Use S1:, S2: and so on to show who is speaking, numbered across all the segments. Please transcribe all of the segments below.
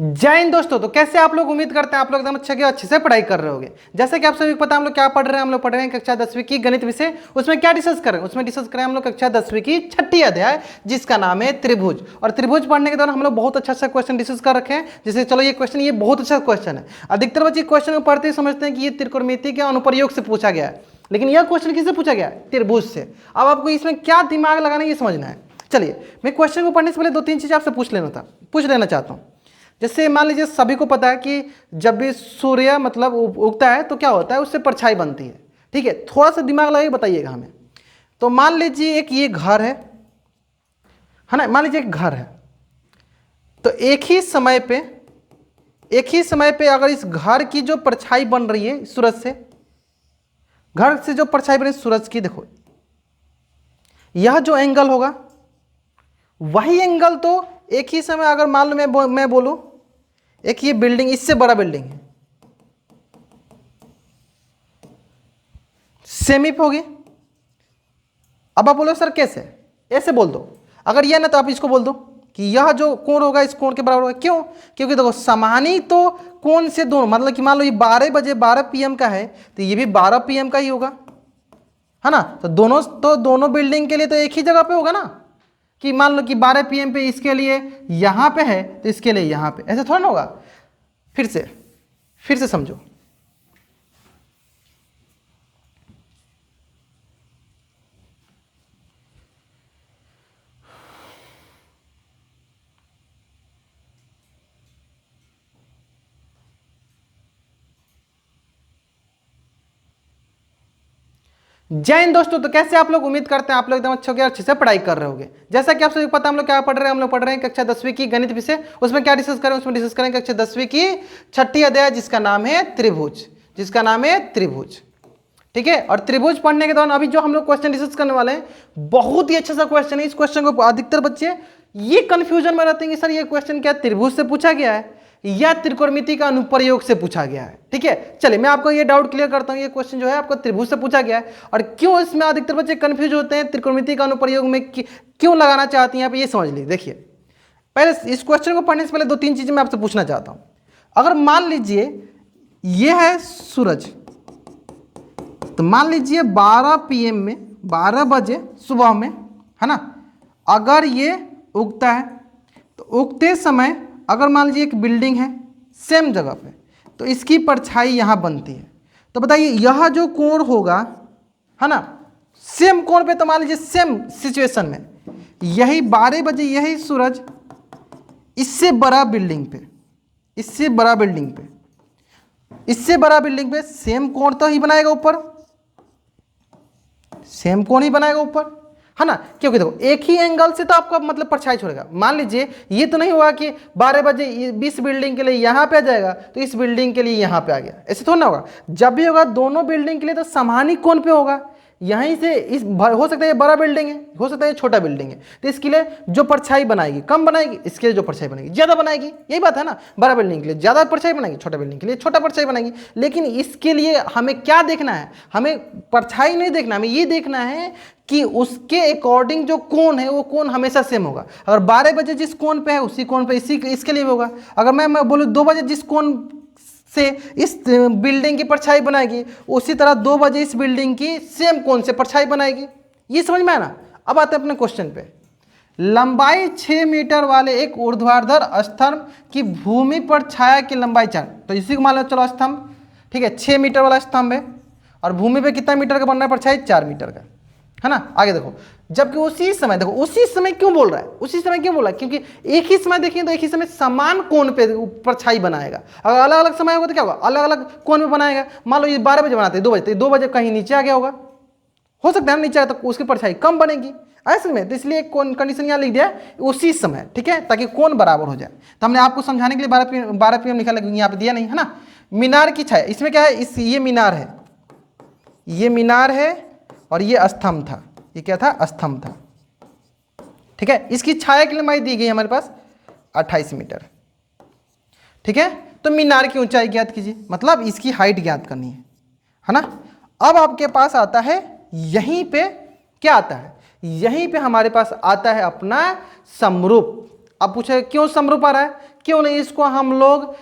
S1: जय हिंद दोस्तों। तो कैसे आप लोग, उम्मीद करते हैं आप लोग एकदम अच्छे से पढ़ाई कर रहे होंगे। जैसे कि आप सभी को पता है हम लोग क्या पढ़ रहे हैं, हम लोग पढ़ रहे हैं कक्षा 10वीं की गणित विषय। उसमें क्या डिस्कस कर रहे हैं, उसमें डिस्कस करें हम लोग कक्षा 10वीं की छठी अध्याय जिसका नाम है त्रिभुज। और त्रिभुज पढ़ने के दौरान हम लोग बहुत अच्छा क्वेश्चन डिस्कस कर रखे हैं। जैसे चलो ये क्वेश्चन, ये बहुत अच्छा क्वेश्चन है। अधिकतर बच्चे क्वेश्चन को पढ़ते ही समझते हैं कि ये त्रिकोणमिति के अनुप्रयोग से पूछा गया है, लेकिन यह क्वेश्चन किससे पूछा गया है? त्रिभुज से। अब आपको इसमें क्या दिमाग लगाना है ये समझना है। चलिए, मैं क्वेश्चन को पढ़ने से पहले दो तीन चीज़ आपसे पूछ लेना चाहता हूँ। जैसे मान लीजिए सभी को पता है कि जब भी सूर्य मतलब उगता है तो क्या होता है, उससे परछाई बनती है। ठीक है, थोड़ा सा दिमाग लगा के बताइएगा हमें। तो मान लीजिए एक ये घर है ना, मान लीजिए एक घर है। तो एक ही समय पे अगर इस घर की जो परछाई बन रही है सूरज से, घर से जो परछाई बन रही है सूरज की, देखो यह जो एंगल होगा वही एंगल तो एक ही समय, अगर मान लो मैं बोलूं एक ये बिल्डिंग, इससे बड़ा बिल्डिंग है, सेम ही होगी। अब आप बोलो सर कैसे, ऐसे बोल दो। अगर यह ना तो आप इसको बोल दो कि यह जो कोण होगा इस कोण के बराबर होगा। क्यों? क्योंकि देखो समानी तो कोण से दोनों, मतलब कि मान लो ये 12 बजे 12 PM का है तो ये भी 12 PM का ही होगा, है ना। तो दोनों बिल्डिंग के लिए तो एक ही जगह पे होगा ना, कि मान लो कि 12 PM पे इसके लिए यहाँ पे है तो इसके लिए यहाँ पे, ऐसे थोड़ा ना होगा। फिर से समझो। जय हिंद दोस्तों। तो कैसे आप लोग, उम्मीद करते हैं आप लोग एकदम अच्छे से पढ़ाई कर रहे होंगे। जैसा कि आप सभी को पता है हम लोग क्या पढ़ रहे हैं, हम लोग पढ़ रहे हैं कक्षा 10वीं की गणित विषय। उसमें क्या डिस्कस करें, उसमें डिस्कस करें कक्षा 10वीं की छठी अध्याय जिसका नाम है त्रिभुज, ठीक है। और त्रिभुज पढ़ने के दौरान अभी जो हम लोग क्वेश्चन डिस्कस करने वाले हैं बहुत ही अच्छा सा क्वेश्चन है। इस क्वेश्चन को अधिकतर बच्चे ये कंफ्यूजन में रहते हैं कि सर ये क्वेश्चन क्या त्रिभुज से पूछा गया है या त्रिकोणमिति का अनुप्रयोग से पूछा गया है। ठीक है, चलिए मैं आपको ये डाउट क्लियर करता हूँ। ये क्वेश्चन जो है आपको त्रिभुज से पूछा गया है, और क्यों इसमें अधिकतर बच्चे कंफ्यूज होते हैं, त्रिकोणमिति का अनुप्रयोग में क्यों लगाना चाहती हैं आप, ये समझ लीजिए। देखिए, पहले इस क्वेश्चन को पढ़ने से पहले दो तीन चीजें मैं आपसे पूछना चाहता हूँ। अगर मान लीजिए ये है सूरज, तो मान लीजिए 12 PM में, 12 बजे सुबह में, है ना, अगर ये उगता है तो उगते समय अगर मान लीजिए एक बिल्डिंग है सेम जगह पे, तो इसकी परछाई यहाँ बनती है। तो बताइए यह जो कोण होगा, है ना, सेम कोण पे, तो मान लीजिए सेम सिचुएशन में यही 12 बजे यही सूरज इससे बड़ा बिल्डिंग पे सेम कोण तो ही बनाएगा ऊपर, सेम कोण ही बनाएगा ऊपर, है ना। क्योंकि देखो एक ही एंगल से तो आपको मतलब परछाई छोड़ेगा। मान लीजिए ये तो नहीं हुआ कि 12 बजे इस बिल्डिंग के लिए यहाँ पे आ जाएगा तो इस बिल्डिंग के लिए यहाँ पे आ गया, ऐसे थोड़ा ना होगा। जब भी होगा दोनों बिल्डिंग के लिए तो समान ही कोण पे होगा। यहीं से इस हो सकता है ये बड़ा बिल्डिंग है, हो सकता है ये छोटा बिल्डिंग है, तो इसके लिए जो परछाई बनाएगी कम बनाएगी, इसके लिए जो परछाई बनेगी ज़्यादा बनाएगी। यही बात है ना, बड़ा बिल्डिंग के लिए ज़्यादा परछाई बनाएगी, छोटा बिल्डिंग के लिए छोटा परछाई बनाएगी। लेकिन इसके लिए हमें क्या देखना है, हमें परछाई नहीं देखना, हमें ये देखना है कि उसके अकॉर्डिंग जो कोण है वो कोण हमेशा सेम होगा। अगर 12 बजे जिस कोण पे है उसी कोण पे इसके लिए भी होगा। अगर मैं बोलूँ 2 बजे जिस कोण से इस बिल्डिंग की परछाई बनाएगी उसी तरह 2 बजे इस बिल्डिंग की सेम कोण से परछाई बनाएगी। ये समझ में आया ना। अब आते हैं अपने क्वेश्चन पे। लंबाई 6 मीटर वाले एक ऊर्ध्वाधर स्तंभ की भूमि पर छाया की लंबाई 4, तो इसी को मान लो चलो स्तंभ, ठीक है, 6 मीटर वाला स्तंभ है और भूमि पे कितना मीटर का बन रहा है परछाई? 4 मीटर का, है ना। आगे देखो, जबकि उसी समय, देखो उसी समय क्यों बोल रहा है, उसी समय क्यों बोल रहा है? क्योंकि एक ही समय देखिए तो एक ही समय समान कोण पे परछाई बनाएगा। अगर अलग अलग समय होगा तो क्या होगा, अलग अलग कोण पे बनाएगा। मान लो ये 12 बजे बनाते हैं 2 बजे, तो 2 बजे कहीं नीचे आ गया होगा, हो सकता है नीचे आया तो उसकी परछाई कम बनेगी ऐसे में। तो इसलिए कौन कंडीशन यहाँ लिख दिया उसी समय, ठीक है, ताकि कोण बराबर हो जाए। तो हमने आपको समझाने के लिए 12 PM लिखा, लेकिन यहाँ पे दिया नहीं, है ना। मीनार की छाया, इसमें क्या है, ये मीनार है और ये स्तंभ था, ये क्या था, स्तंभ था, ठीक है। इसकी छाया की लंबाई दी गई हमारे पास 28 मीटर, ठीक है। तो मीनार की ऊंचाई ज्ञात कीजिए, मतलब इसकी हाइट ज्ञात करनी है ना। अब आपके पास आता है यहीं पे, क्या आता है, यहीं पे हमारे पास आता है अपना समरूप। अब पूछे क्यों समरूप आ रहा है, क्यों नहीं इसको हम लोग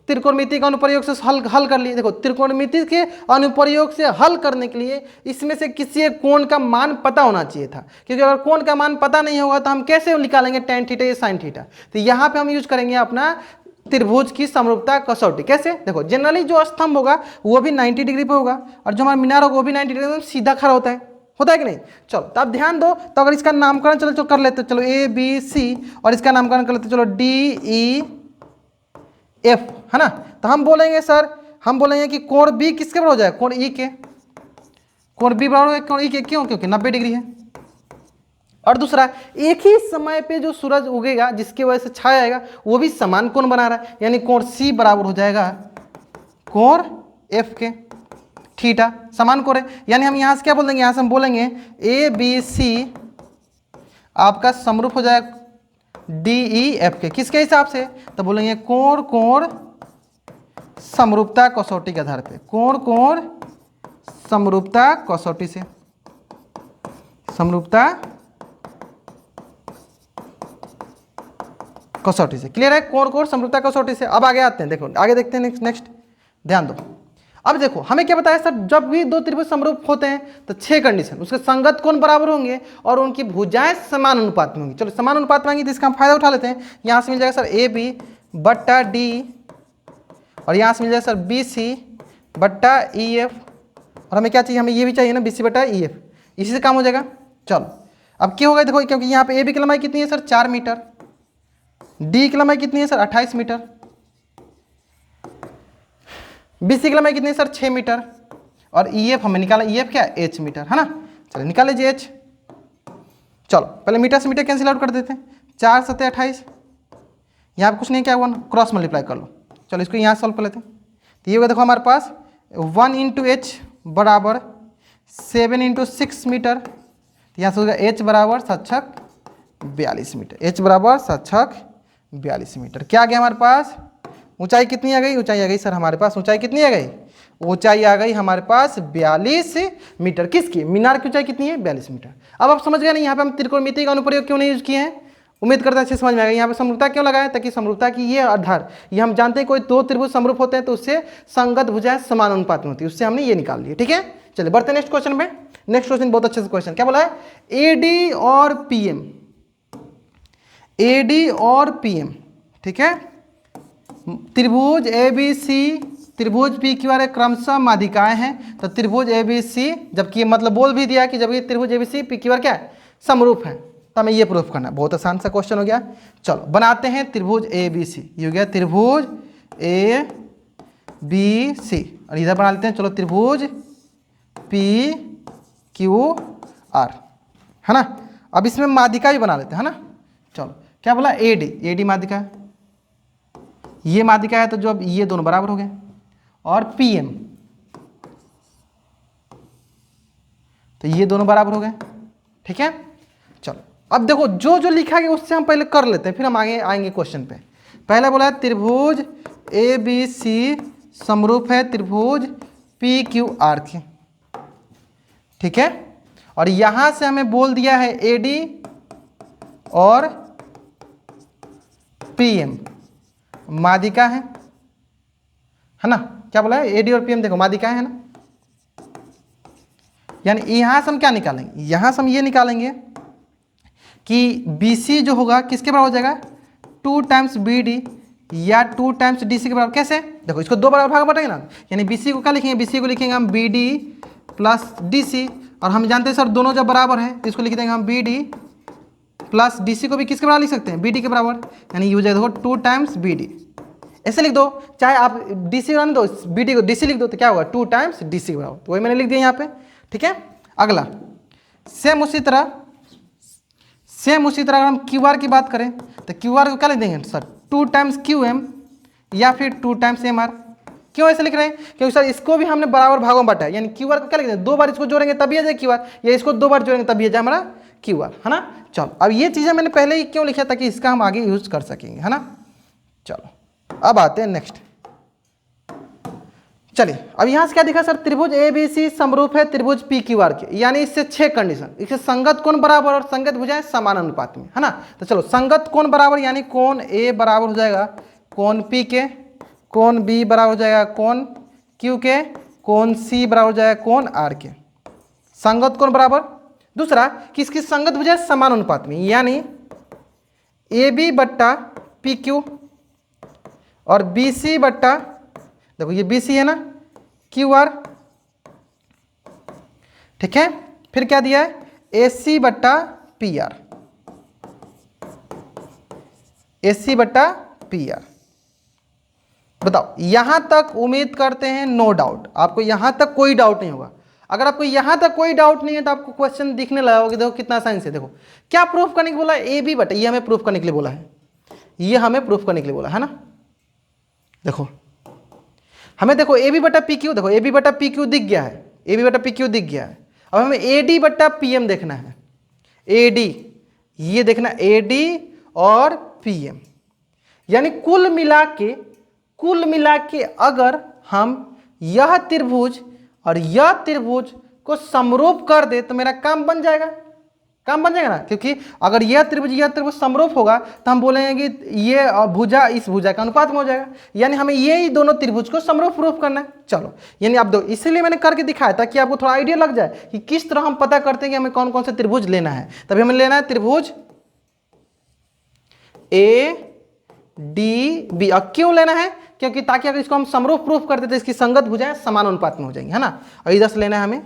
S1: त्रिकोणमिति के अनुप्रयोग से हल कर लिए। देखो त्रिकोणमिति के अनुप्रयोग से हल करने के लिए इसमें से किसी एक कोण का मान पता होना चाहिए था, क्योंकि अगर कोण का मान पता नहीं होगा तो हम कैसे निकालेंगे tan थीटा या sin थीटा। तो यहाँ पे हम यूज करेंगे अपना त्रिभुज की समरूपता कसौटी। कैसे? देखो जनरली जो स्तंभ होगा वो भी 90 डिग्री पे होगा और जो हमारा मीनार होगा वो भी 90 डिग्री में सीधा खड़ा होता है कि नहीं। चलो तो आप ध्यान दो, तो अगर इसका नामकरण चलो कर लेते, चलो ABC और इसका नामकरण कर लेते चलो DEF, है ना। तो हम बोलेंगे सर, हम बोलेंगे कि कोण B किसके बराबर हो जाएगा? कोण E के। कोण B बराबर है कोण E के, क्यों? क्योंकि 90 डिग्री है। और दूसरा, एक ही समय पे जो सूरज उगेगा जिसकी वजह से छाया आएगा वो भी समान कोण बना रहा है, यानी कोण C बराबर हो जाएगा कोण F के। थीटा समान कोण है, यानी हम यहाँ से क्या बोल देंगे? यहाँ से हम बोलेंगे ABC आपका समरूप हो जाएगा DEF के। किसके हिसाब से? तो बोलेंगे कोण समरूपता कसौटी के आधार पे। कोण समरूपता कसौटी से, समरूपता कसौटी से। क्लियर है? कोण समरूपता कसौटी से। अब आगे आते हैं, देखो आगे देखते हैं नेक्स्ट ध्यान दो। अब देखो हमें क्या बताया सर, जब भी दो त्रिभुज समरूप होते हैं तो 6 कंडीशन, उसके संगत कोण बराबर होंगे और उनकी भुजाएं समान अनुपात में होंगी। चलो समान अनुपात में होंगी तो इसका हम फायदा उठा लेते हैं। यहाँ से मिल जाएगा सर AB बट्टा D और यहाँ से मिल जाएगा सर BC बट्टा EF और हमें क्या चाहिए? हमें ये भी चाहिए ना, BC बट्टा EF। इसी से काम हो जाएगा। चलो अब क्या होगा देखो, क्योंकि यहाँ पे AB की लंबाई कितनी है सर? 4 मीटर। D की लंबाई कितनी है सर? 28 मीटर। BC की लंबाई कितनी है सर? 6 मीटर। और EF हमें निकाला, EF क्या है? H मीटर, है ना। चलो निकाल लीजिए H। चलो पहले मीटर से मीटर कैंसिल आउट कर देते हैं। 4 7 28, यहाँ पे कुछ नहीं, क्या हुआ? क्रॉस मल्टीप्लाई कर लो। चलो इसको यहाँ सॉल्व कर लेते हैं। तो ये होगा देखो हमारे पास 1 इंटू H बराबर 7 इंटू 6 मीटर। तो यहाँ से होगा H बराबर 7 42 मीटर। H बराबर 7 42 मीटर। क्या आ गया हमारे पास? ऊंचाई कितनी आ गई? ऊंचाई आ गई सर हमारे पास, ऊंचाई कितनी आ गई? ऊंचाई आ गई हमारे पास 42 मीटर। किसकी? मीनार की ऊंचाई कितनी है? 42 मीटर। अब आप समझ गए नहीं यहाँ पे हम त्रिकोणमिति का अनुप्रयोग क्यों नहीं यूज किए हैं? उम्मीद करते हैं अच्छे समझ में आएगा। यहाँ पे समरूपता क्यों लगाया? ताकि समरूपता की ये आधार, ये हम जानते हैं कोई दो त्रिभुज समरूप होते हैं तो उससे संगत भुजाएं समान अनुपात में होती है, उससे हमने ये निकाल लिया। ठीक है, चलिए बढ़ते हैं नेक्स्ट क्वेश्चन में। नेक्स्ट क्वेश्चन बहुत अच्छे से क्वेश्चन क्या बोला है? AD और PM, AD और PM, ठीक है। त्रिभुज ABC, त्रिभुज PQR क्रमशः माध्यिकाएं हैं। तो त्रिभुज ABC, जबकि मतलब बोल भी दिया कि जब ये त्रिभुज ABC PQR क्या है? समरूप है, तो हमें ये प्रूफ करना है। बहुत आसान सा क्वेश्चन हो गया। चलो बनाते हैं त्रिभुज ABC। ये हो गया त्रिभुज ABC और इधर बना लेते हैं चलो त्रिभुज PQR, है ना। अब इसमें माध्यिका भी बना लेते हैं, है ना। चलो क्या बोला? AD माध्यिका है, ये माध्यिका है, तो जो अब ये दोनों बराबर हो गए। और PM, तो ये दोनों बराबर हो गए। ठीक है, चलो अब देखो जो जो लिखा गया उससे हम पहले कर लेते हैं, फिर हम आगे आएंगे क्वेश्चन पे। पहले बोला है त्रिभुज ABC समरूप है त्रिभुज PQR के, ठीक है। और यहां से हमें बोल दिया है AD और PM माध्यिका है ना। क्या बोला है? AD और PM देखो माध्यिका है ना। यानी यहां से हम क्या निकालेंगे? यहां से हम ये निकालेंगे कि BC जो होगा किसके बराबर हो जाएगा? 2 टाइम्स BD या 2 टाइम्स DC के बराबर। कैसे? देखो इसको दो बराबर भाग बांटेंगे ना, यानी BC को क्या लिखेंगे? BC को लिखेंगे हम BD प्लस DC, और हम जानते हैं सर दोनों जब बराबर है तो इसको लिख देंगे हम BD प्लस DC को भी किसके बराबर लिख सकते हैं? BD के बराबर, यानी यूज है देखो 2 टाइम्स BD। ऐसे लिख दो, चाहे आप DC रहने दो, BD को DC लिख दो, तो क्या होगा? 2 टाइम्स DC के बराबर। तो वही मैंने लिख दिया यहाँ पे, ठीक है। अगला सेम उसी तरह अगर हम QR की बात करें तो QR को क्या लिख देंगे सर? 2 टाइम्स QM या फिर 2 टाइम्स MR। क्यों ऐसे लिख रहे हैं? क्योंकि सर इसको भी हमने बराबर भागों में बांटा है, यानी QR को क्या लिख देंगे? 2 बार इसको जोड़ेंगे तभी आ जाए QR, या इसको 2 बार जोड़ेंगे तभी आ जाए हमारा QR, है ना। चलो अब ये चीज़ें मैंने पहले ही क्यों लिखा, ताकि इसका हम आगे यूज कर सकेंगे, है ना। चलो अब आते हैं नेक्स्ट। चलिए अब यहाँ से क्या दिखा सर, त्रिभुज ए बी सी समरूप है त्रिभुज पी क्यू आर के, यानी इससे 6 कंडीशन, इससे संगत कोण बराबर और संगत भुजाएं समान अनुपात में, है ना। तो चलो संगत कोण बराबर यानी कोण ए बराबर हो जाएगा कोण पी के, कोण बी बराबर हो जाएगा कोण क्यू के, कोण सी बराबर हो जाएगा कोण आर के, संगत कोण बराबर। दूसरा किसकी संगत भुजाएं समान अनुपात में, यानी ए बी बट्टा पी क्यू और बी सी बट्टा, देखो ये बी सी है ना, क्यू आर, ठीक है। फिर क्या दिया है, ए सी बट्टा पी आर, ए सी बट्टा पी आर। बताओ यहां तक उम्मीद करते हैं नो डाउट, आपको यहां तक कोई डाउट नहीं होगा। अगर आपको यहां तक कोई डाउट नहीं है तो आपको क्वेश्चन दिखने लगा होगा कि देखो कितना आसानी से, देखो क्या प्रूफ करने के बोला है, ए बी बटा, ये हमें प्रूफ करने के लिए बोला है, ये हमें प्रूफ करने के लिए बोला है ना। देखो हमें देखो ए बी बटा पी क्यू, देखो ए बी बटा पी क्यू दिख गया है, ए बी बटा पी क्यू दिख गया है। अब हमें ए डी बटा पी एम देखना है, ए डी, ये देखना ए डी और पी एम, यानी कुल मिला के अगर हम यह त्रिभुज और यह त्रिभुज को समरूप कर दे तो मेरा काम बन जाएगा, काम बन जाएगा ना। क्योंकि अगर यह त्रिभुज समरूप होगा तो हम बोलेंगे कि ये भुजा इस भुजा का अनुपात में हो जाएगा, यानी हमें ये ही दोनों त्रिभुज को समरूप प्रूफ करना है। चलो यानी आप दो, इसीलिए मैंने करके दिखाया ताकि आपको थोड़ा आइडिया लग जाए कि किस तरह हम पता करते हैं कि हमें कौन कौन से त्रिभुज लेना है। तभी हमें लेना है त्रिभुज ए डी बी। और क्यों लेना है, क्योंकि ताकि अगर इसको हम समरूप प्रूफ करते तो इसकी संगत भुजाएं समान अनुपात में हो जाएंगी, है ना। और इधर से लेना है हमें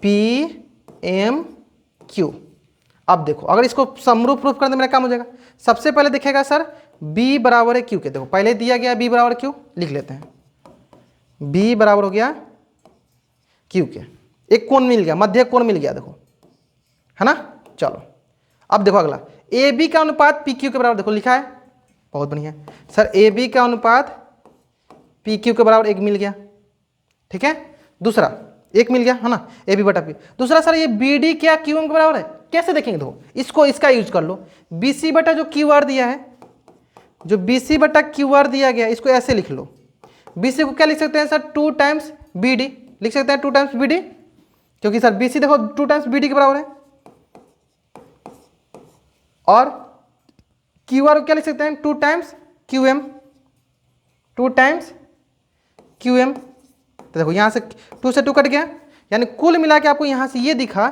S1: पी एम क्यू। अब देखो अगर इसको समरूप प्रूफ करने में मेरा काम हो जाएगा। सबसे पहले दिखेगा सर b बराबर है q के, देखो पहले दिया गया b बराबर q, लिख लेते हैं b बराबर हो गया q के, एक कोण मिल गया, मध्य कोण मिल गया, देखो है ना। चलो अब देखो अगला ए बी का अनुपात पी क्यू के बराबर, देखो लिखा है, बहुत बढ़िया सर, ए बी का अनुपात पी क्यू के बराबर 1 मिल गया, ठीक है। दूसरा 1 मिल गया, है ना, ए बी बटा पी। दूसरा सर ये बी डी क्या क्यू एम के बराबर है, कैसे देखेंगे, देखो इसको इसका यूज कर लो, बी सी बटा जो क्यू आर दिया है, जो बी सी बटा क्यू आर दिया गया इसको ऐसे लिख लो। बी सी को क्या लिख सकते हैं सर, 2 टाइम्स बी डी लिख सकते हैं, 2 टाइम्स बी डी, क्योंकि सर बी सी देखो 2 टाइम्स बी डी के बराबर है। और क्यू आर को क्या लिख सकते हैं, 2 times Q M, 2 times Q M. तो देखो यहाँ से 2 से 2 कट गया, यानी कुल मिला के आपको यहाँ से ये दिखा,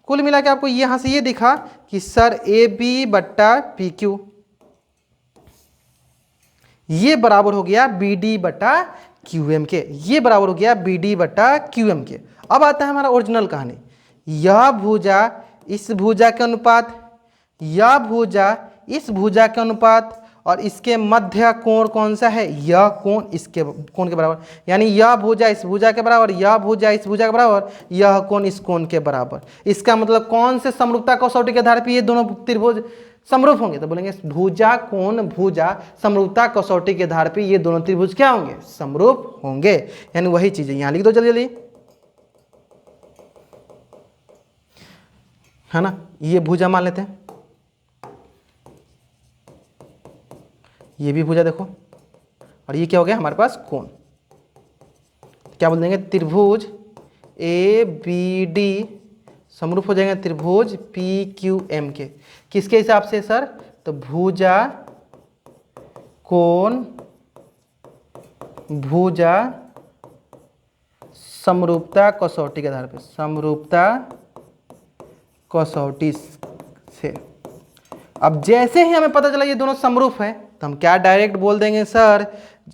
S1: कुल मिला के आपको यहाँ से ये दिखा कि सर ए बी बट्टा पी क्यू ये बराबर हो गया बी डी बटा क्यू एम के, ये बराबर हो गया बी डी बटा क्यू एम के। अब आता है हमारा ओरिजिनल कहानी, यह भुजा इस भुजा के अनुपात, यह भुजा इस भुजा के अनुपात, और इसके मध्य कोण कौन सा है, यह कोण इसके कोण के बराबर, यानी यह भुजा इस भुजा के बराबर, यह भुजा इस भुजा के बराबर, यह कोण इस कोण के बराबर। इसका मतलब कौन से समरूपता कसौटी के आधार पर ये दोनों त्रिभुज समरूप होंगे, तो बोलेंगे भुजा कोण भुजा समरूपता कसौटी के आधार पर ये दोनों त्रिभुज क्या होंगे, समरूप होंगे। यानी वही चीज है, यहां लिख दो जल्दी जल्दी, है ना। ये भुजा मान लेते हैं, ये भी भुजा देखो, और ये क्या हो गया हमारे पास कोण, क्या बोल देंगे, त्रिभुज ए बी डी समरूप हो जाएंगे त्रिभुज पी क्यू एम के। किसके हिसाब से सर, तो भुजा कोण भुजा समरूपता कसौटी के आधार पर, समरूपता कसौटी से। अब जैसे ही हमें पता चला ये दोनों समरूप है तो हम क्या डायरेक्ट बोल देंगे सर,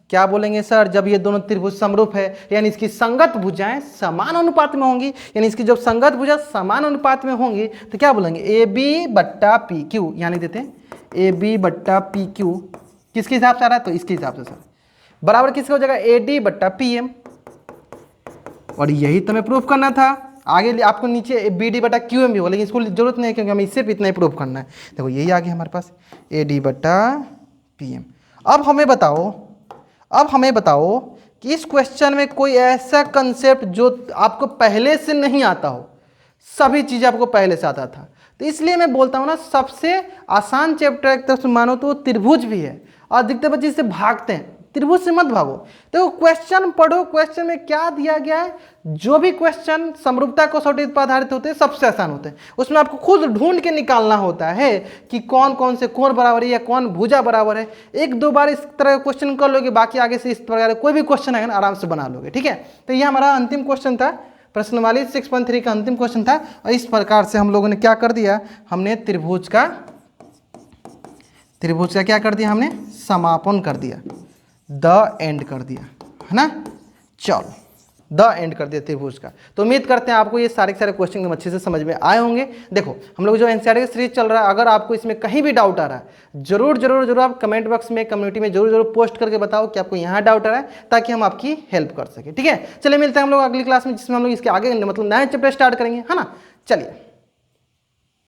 S1: क्या बोलेंगे सर, जब ये दोनों त्रिभुज समरूप है यानी इसकी संगत भुजाएं समान अनुपात में होंगी, यानी इसकी जब संगत भुजा समान अनुपात में होंगी तो क्या बोलेंगे, ए बी बट्टा पी क्यू, यानी देते हैं ए बी बट्टा पी क्यू, किसके हिसाब से आ रहा है, तो इसके हिसाब से सर, बराबर किसका हो जाएगा, ए डी बट्टा पी एम। और यही तो हमें प्रूफ करना था, आगे आपको नीचे बी डी बटा क्यू एम भी होगा, लेकिन इसको जरूरत नहीं है क्योंकि हमें इससे इतना ही प्रूफ करना है। देखो यही आ गया हमारे पास ए डी बटा पी एम। अब हमें बताओ कि इस क्वेश्चन में कोई ऐसा कंसेप्ट जो आपको पहले से नहीं आता हो, सभी चीज़ें आपको पहले से आता था, तो इसलिए मैं बोलता हूँ ना सबसे आसान चैप्टर एक तरफ से मानो तो त्रिभुज भी है, और अधिकतर बच्चे इससे भागते हैं, त्रिभुज से मत भागो। तो क्वेश्चन पढ़ो, क्वेश्चन में क्या दिया गया है। जो भी क्वेश्चन समरूपता कसौटी पर आधारित होते हैं सबसे आसान होते हैं, उसमें आपको खुद ढूंढ के निकालना होता है कि कौन कौन से कोण बराबर है या कौन भुजा बराबर है। एक दो बार इस तरह का क्वेश्चन कर लोगे, बाकी आगे से इस प्रकार कोई भी क्वेश्चन आएगा ना आराम से बना लोगे। ठीक है, तो ये हमारा अंतिम क्वेश्चन था, प्रश्नवाली 6.3 का अंतिम क्वेश्चन था। और इस प्रकार से हम लोगों ने क्या कर दिया, हमने त्रिभुज का क्या कर दिया, हमने समापन कर दिया, द एंड कर दिया, है ना। चलो द एंड कर दिया त्रिभुज का। तो उम्मीद करते हैं आपको ये सारे क्वेश्चन एकदम अच्छे से समझ में आए होंगे। देखो हम लोग जो एनसीईआरटी का सीरीज चल रहा है, अगर आपको इसमें कहीं भी डाउट आ रहा है जरूर आप कमेंट बॉक्स में, कम्युनिटी में जरूर पोस्ट करके बताओ कि आपको यहाँ डाउट आ रहा है, ताकि हम आपकी हेल्प कर सकें। ठीक है, चलिए मिलते हैं हम लोग अगली क्लास में, जिसमें हम लोग इसके आगे मतलब नया चैप्टर स्टार्ट करेंगे, है ना। चलिए।